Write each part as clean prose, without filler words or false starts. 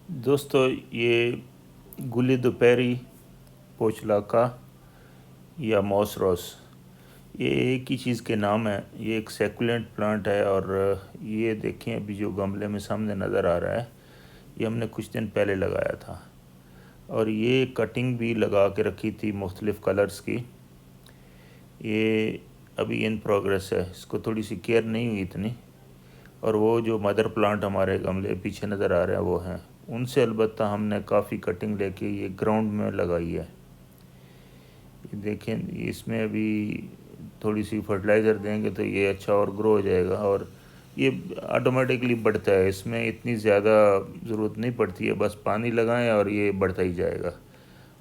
दोस्तों, ये गुली दोपहरी, पोचलाका या मॉसरॉस, ये एक ही चीज़ के नाम है। ये एक सेकुलेंट प्लांट है और ये देखें अभी जो गमले में सामने नज़र आ रहा है, ये हमने कुछ दिन पहले लगाया था और ये कटिंग भी लगा के रखी थी मुख्तलिफ़ कलर्स की। ये अभी इन प्रोग्रेस है, इसको थोड़ी सी केयर नहीं हुई इतनी। और वो जो मदर प्लांट हमारे गमले पीछे नज़र आ रहे हैं वो हैं, उनसे अलबत्ता हमने काफ़ी कटिंग लेके ये ग्राउंड में लगाई है। ये देखें, इसमें अभी थोड़ी सी फर्टिलाइज़र देंगे तो ये अच्छा और ग्रो हो जाएगा और ये ऑटोमेटिकली बढ़ता है। इसमें इतनी ज़्यादा ज़रूरत नहीं पड़ती है, बस पानी लगाएं और ये बढ़ता ही जाएगा।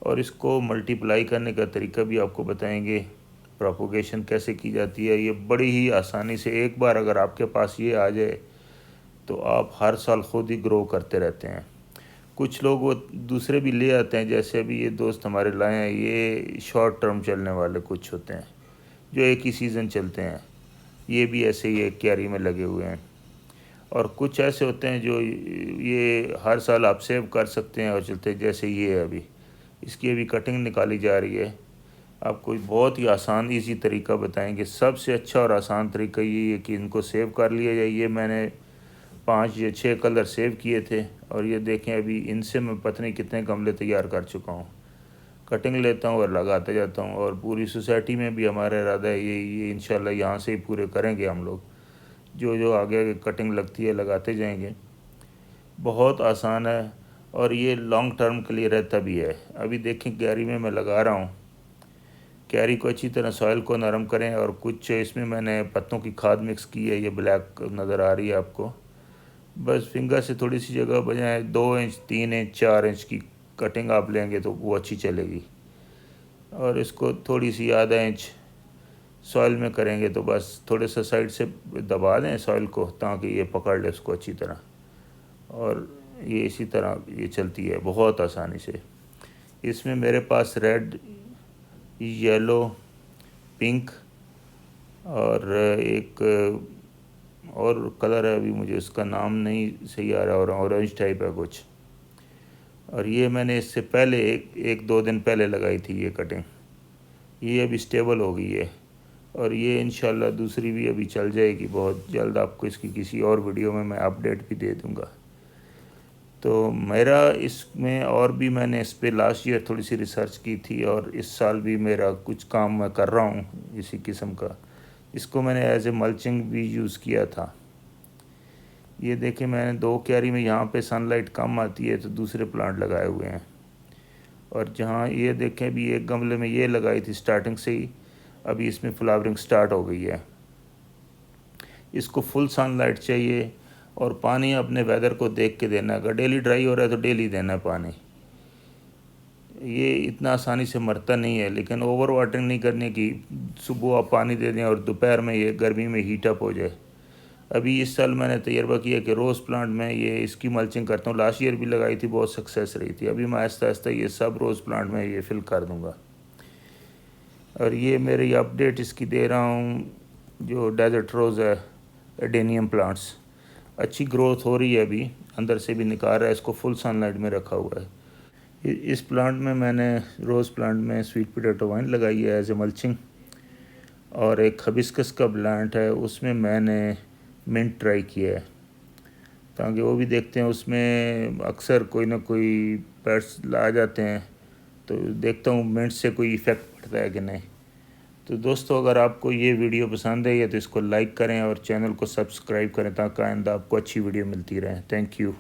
और इसको मल्टीप्लाई करने का तरीका भी आपको बताएंगे, प्रोपोगेशन कैसे की जाती है। ये बड़ी ही आसानी से, एक बार अगर आपके पास ये आ जाए तो आप हर साल ख़ुद ही ग्रो करते रहते हैं। कुछ लोग वो दूसरे भी ले आते हैं, जैसे अभी ये दोस्त हमारे लाए हैं, ये शॉर्ट टर्म चलने वाले कुछ होते हैं जो एक ही सीज़न चलते हैं। ये भी ऐसे ही एक क्यारी में लगे हुए हैं। और कुछ ऐसे होते हैं जो ये हर साल आप सेव कर सकते हैं और चलते हैं, जैसे ये है अभी, इसकी अभी कटिंग निकाली जा रही है। आपको बहुत ही आसान इजी तरीका बताएंगे। सबसे अच्छा और आसान तरीका ये है कि इनको सेव कर लिया जाए। ये मैंने 5 या 6 कलर सेव किए थे और ये देखें अभी इनसे मैं पता नहीं कितने गमले तैयार कर चुका हूँ। कटिंग लेता हूँ और लगाते जाता हूँ और पूरी सोसाइटी में भी हमारा इरादा है ये इंशाल्लाह यहाँ से ही पूरे करेंगे हम लोग। जो जो आगे आगे कटिंग लगती है लगाते जाएंगे। बहुत आसान है और ये लॉन्ग टर्म के लिए रहता भी है। अभी देखें क्यारी में मैं लगा रहा हूँ। क्यारी को अच्छी तरह सॉइल को नरम करें और कुछ इसमें मैंने पत्तों की खाद मिक्स की है। ये ब्लैक नज़र आ रही है आपको। बस फिंगर से थोड़ी सी जगह बजाय 2 इंच 3 इंच 4 इंच की कटिंग आप लेंगे तो वो अच्छी चलेगी। और इसको थोड़ी सी आधा इंच सॉइल में करेंगे तो बस थोड़े से साइड से दबा दें सॉइल को ताकि ये पकड़ ले उसको अच्छी तरह। और ये इसी तरह ये चलती है बहुत आसानी से। इसमें मेरे पास रेड, येलो, पिंक और एक और कलर है, अभी मुझे उसका नाम नहीं सही आ रहा, और ऑरेंज टाइप है कुछ। और ये मैंने इससे पहले एक 2 दिन पहले लगाई थी ये कटिंग। ये अभी स्टेबल हो गई है और ये इंशाल्लाह दूसरी भी अभी चल जाएगी बहुत जल्द। आपको इसकी किसी और वीडियो में मैं अपडेट भी दे दूँगा। तो मेरा इसमें और भी मैंने इस पर लास्ट ईयर थोड़ी सी रिसर्च की थी और इस साल भी मेरा कुछ काम मैं कर रहा हूँ इसी किस्म का। इसको मैंने एज ए मल्चिंग भी यूज़ किया था। ये देखें, मैंने 2 क्यारी में यहाँ पे सनलाइट कम आती है तो दूसरे प्लांट लगाए हुए हैं। और जहाँ ये देखें भी एक गमले में ये लगाई थी स्टार्टिंग से ही, अभी इसमें फ्लावरिंग स्टार्ट हो गई है। इसको फुल सनलाइट चाहिए और पानी अपने वेदर को देख के देना। अगर डेली ड्राई हो रहा है तो डेली देना है पानी। ये इतना आसानी से मरता नहीं है, लेकिन ओवर वाटरिंग नहीं करने की। सुबह आप पानी दे दें और दोपहर में ये गर्मी में हीट अप हो जाए। अभी इस साल मैंने तजर्बा किया कि रोज़ प्लांट में ये इसकी मल्चिंग करता हूँ। लास्ट ईयर भी लगाई थी, बहुत सक्सेस रही थी। अभी मैं आहिस्ता आहिस्ता ये सब रोज़ प्लांट में ये फिल कर दूँगा। और ये मेरी अपडेट इसकी दे रहा हूँ, जो डेजर्ट रोज़ है, एडेनियम प्लांट्स, अच्छी ग्रोथ हो रही है। अभी अंदर से भी निकाल रहा है, इसको फुल सनलाइट में रखा हुआ है। इस प्लांट में मैंने रोज़ प्लांट में स्वीट पोटैटो वाइन लगाई है एज ए मल्चिंग। और एक हबिस्कस का प्लांट है, उसमें मैंने मिंट ट्राई किया है ताकि वो भी देखते हैं। उसमें अक्सर कोई ना कोई पेट्स ला जाते हैं तो देखता हूँ मिंट से कोई इफ़ेक्ट पड़ता है कि नहीं। तो दोस्तों, अगर आपको ये वीडियो पसंद है तो इसको लाइक करें और चैनल को सब्सक्राइब करें ताकि आइंदा आपको अच्छी वीडियो मिलती रहे। Thank you.